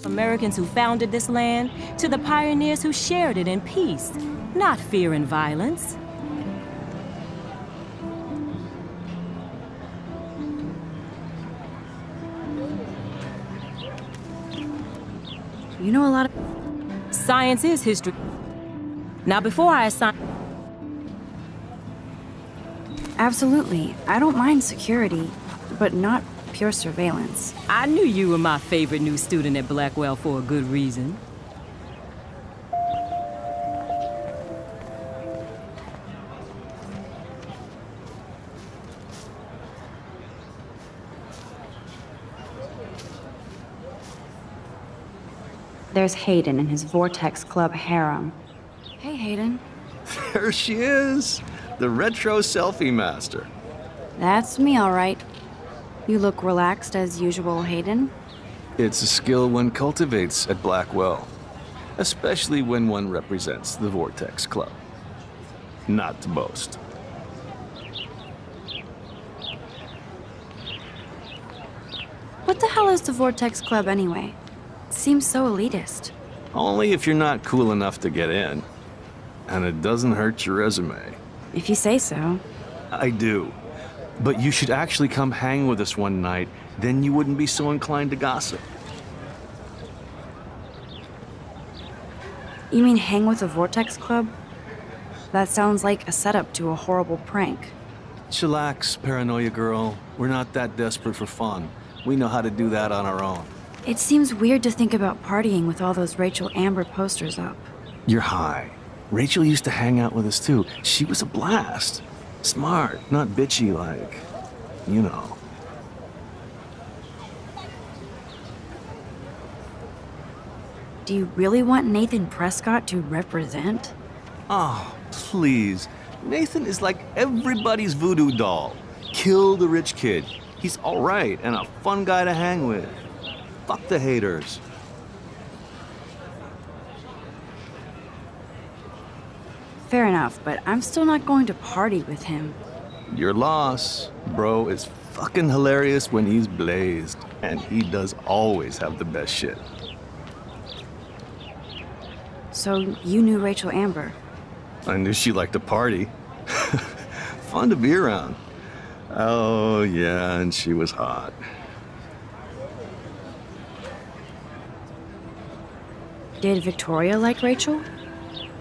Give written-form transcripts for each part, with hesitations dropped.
Americans who founded this land to the pioneers who shared it in peace, not fear and violence. You know a lot of... Science is history. Now, before I assign... Absolutely. I don't mind security, but not pure surveillance. I knew you were my favorite new student at Blackwell for a good reason. There's Hayden and his Vortex Club harem. Hey, Hayden. There she is, the retro selfie master. That's me, all right. You look relaxed as usual, Hayden. It's a skill one cultivates at Blackwell, especially when one represents the Vortex Club. Not to boast. What the hell is the Vortex Club anyway? It seems so elitist. Only if you're not cool enough to get in. And it doesn't hurt your resume. If you say so. I do. But you should actually come hang with us one night, then you wouldn't be so inclined to gossip. You mean hang with the Vortex Club? That sounds like a setup to a horrible prank. Chillax, paranoia girl. We're not that desperate for fun. We know how to do that on our own. It seems weird to think about partying with all those Rachel Amber posters up. You're high. Rachel used to hang out with us too. She was a blast. Smart, not bitchy like, you know. Do you really want Nathan Prescott to represent? Oh, please. Nathan is like everybody's voodoo doll. Kill the rich kid. He's all right and a fun guy to hang with. Fuck the haters. Fair enough, but I'm still not going to party with him. Your loss. Bro is fucking hilarious when he's blazed. And he does always have the best shit. So you knew Rachel Amber? I knew she liked to party. Fun to be around. Oh, yeah, and she was hot. Did Victoria like Rachel?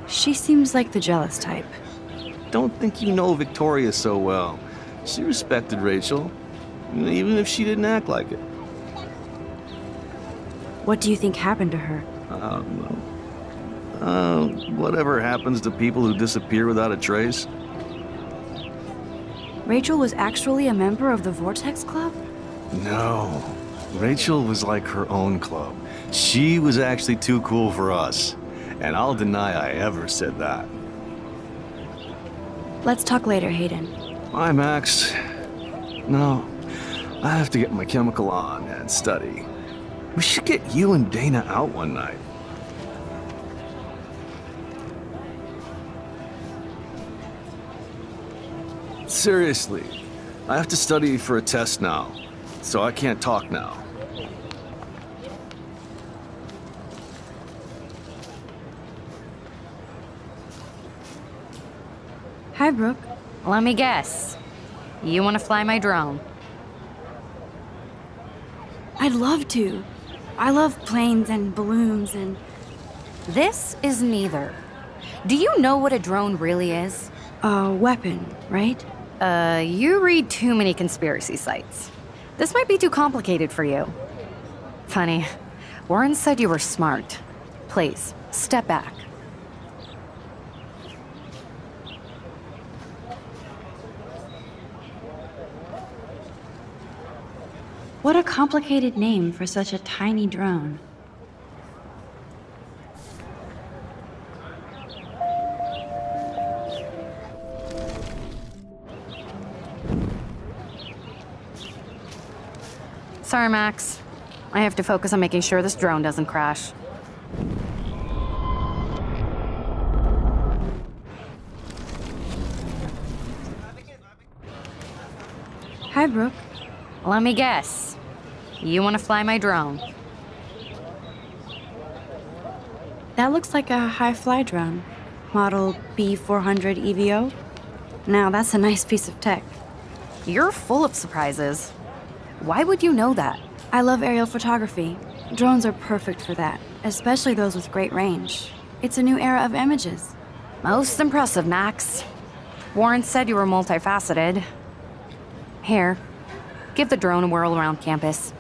She seems like the jealous type. Don't think you know Victoria so well. She respected Rachel, even if she didn't act like it. What do you think happened to her? Whatever happens to people who disappear without a trace. Rachel was actually a member of the Vortex Club? No. Rachel was like her own club. She was actually too cool for us. And I'll deny I ever said that. Let's talk later, Hayden. Bye, Max. No, I have to get my chemical on and study. We should get you and Dana out one night. Seriously, I have to study for a test now, so I can't talk now. Hi, Brooke. Let me guess. You want to fly my drone? I'd love to. I love planes and balloons and... This is neither. Do you know what a drone really is? A weapon, right? You read too many conspiracy sites. This might be too complicated for you. Funny, Warren said you were smart. Please, step back. What a complicated name for such a tiny drone. Sorry, Max. I have to focus on making sure this drone doesn't crash. Hi, Brooke. Let me guess. You want to fly my drone? That looks like a high-fly drone. Model B400 EVO. Now, that's a nice piece of tech. You're full of surprises. Why would you know that? I love aerial photography. Drones are perfect for that, especially those with great range. It's a new era of images. Most impressive, Max. Warren said you were multifaceted. Here, give the drone a whirl around campus.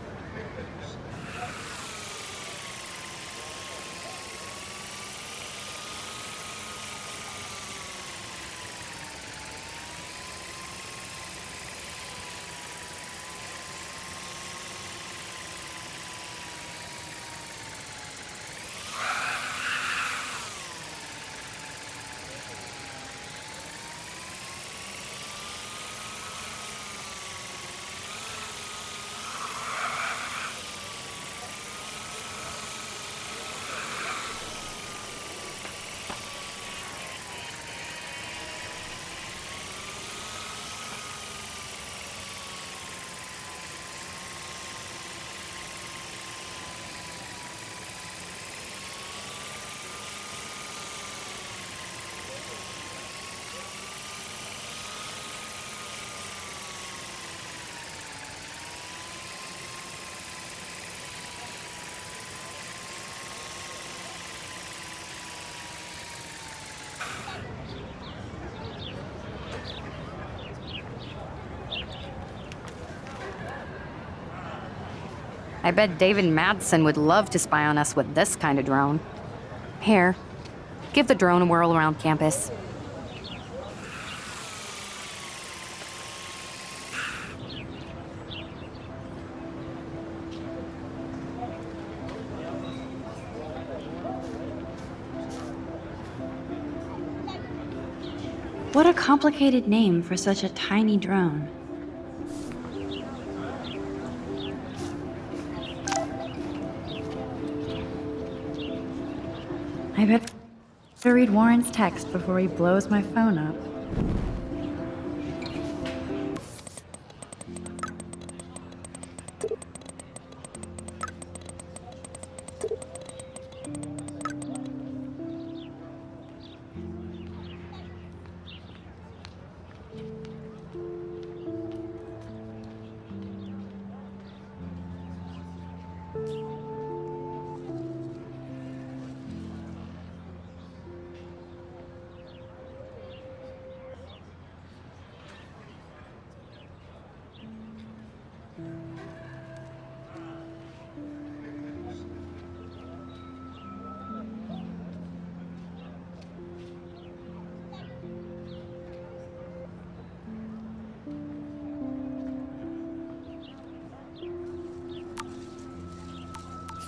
I bet David Madsen would love to spy on us with this kind of drone. Here, give the drone a whirl around campus. What a complicated name for such a tiny drone. I bet to read Warren's text before he blows my phone up.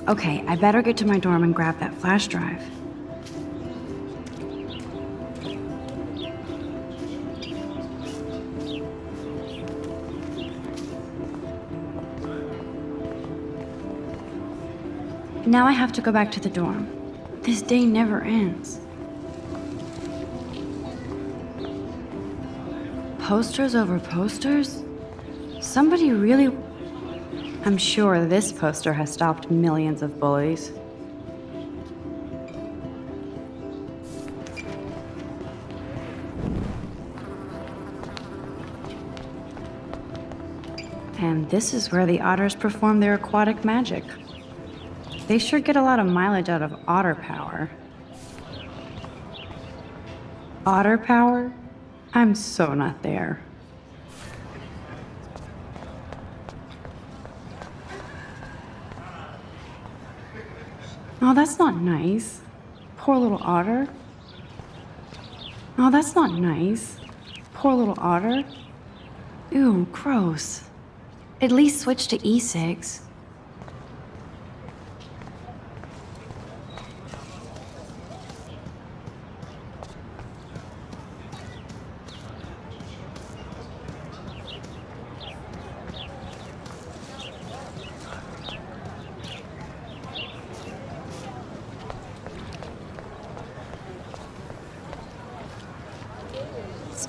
Okay, I better get to my dorm and grab that flash drive. Now I have to go back to the dorm. This day never ends. Posters over posters? Somebody really... I'm sure this poster has stopped millions of bullies. And this is where the otters perform their aquatic magic. They sure get a lot of mileage out of otter power. Otter power? I'm so not there. Oh, that's not nice. Poor little otter. Oh, that's not nice. Poor little otter. Ew, gross. At least switch to e-cigs.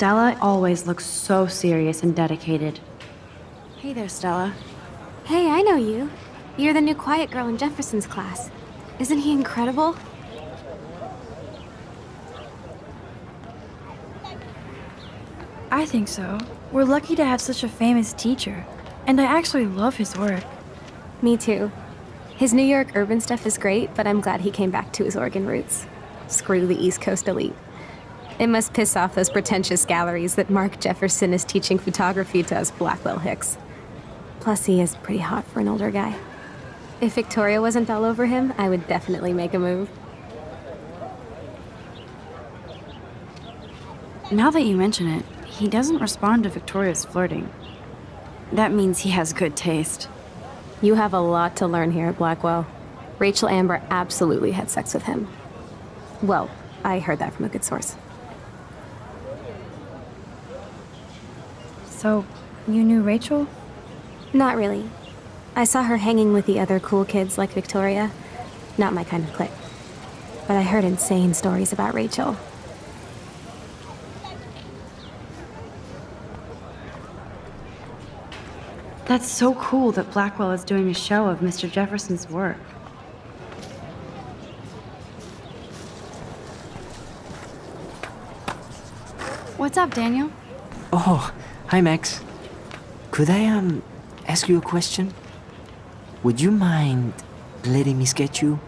Stella always looks so serious and dedicated. Hey there, Stella. Hey, I know you. You're the new quiet girl in Jefferson's class. Isn't he incredible? I think so. We're lucky to have such a famous teacher. And I actually love his work. Me too. His New York urban stuff is great, but I'm glad he came back to his Oregon roots. Screw the East Coast elite. It must piss off those pretentious galleries that Mark Jefferson is teaching photography to us Blackwell Hicks. Plus, he is pretty hot for an older guy. If Victoria wasn't all over him, I would definitely make a move. Now that you mention it, he doesn't respond to Victoria's flirting. That means he has good taste. You have a lot to learn here at Blackwell. Rachel Amber absolutely had sex with him. Well, I heard that from a good source. So, you knew Rachel? Not really. I saw her hanging with the other cool kids like Victoria. Not my kind of clique. But I heard insane stories about Rachel. That's so cool that Blackwell is doing a show of Mr. Jefferson's work. What's up, Daniel? Oh, hi Max. Could I ask you a question? Would you mind letting me sketch you?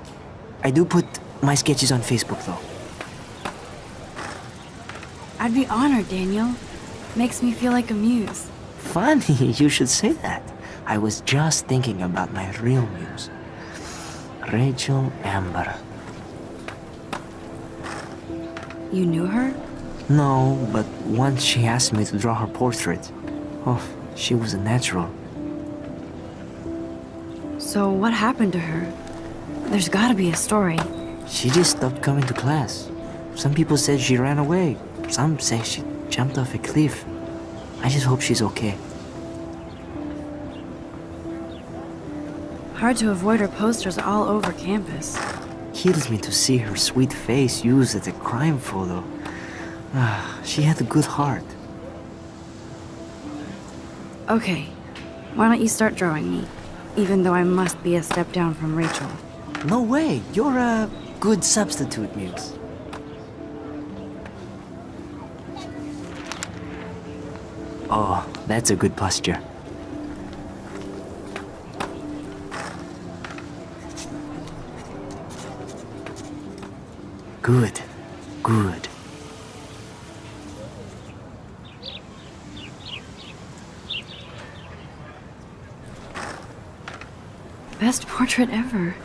I do put my sketches on Facebook though. I'd be honored, Daniel. Makes me feel like a muse. Funny, you should say that. I was just thinking about my real muse. Rachel Amber. You knew her? No, but once she asked me to draw her portrait. Oh, she was a natural. So what happened to her? There's gotta be a story. She just stopped coming to class. Some people said she ran away. Some say she jumped off a cliff. I just hope she's okay. Hard to avoid her posters all over campus. Kills me to see her sweet face used as a crime photo. Ah, she had a good heart. Okay, why don't you start drawing me? Even though I must be a step down from Rachel. No way, you're a good substitute, Muse. Oh, that's a good posture. Good, good. Best portrait ever.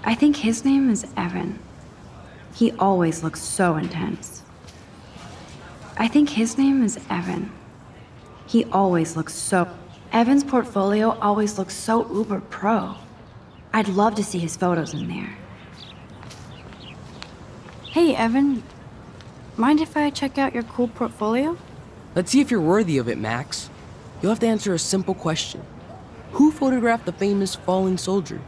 I think his name is Evan. He always looks so intense. I think his name is Evan. He always looks so... Evan's portfolio always looks so uber pro. I'd love to see his photos in there. Hey, Evan. Mind if I check out your cool portfolio? Let's see if you're worthy of it, Max. You'll have to answer a simple question. Who photographed the famous falling soldier?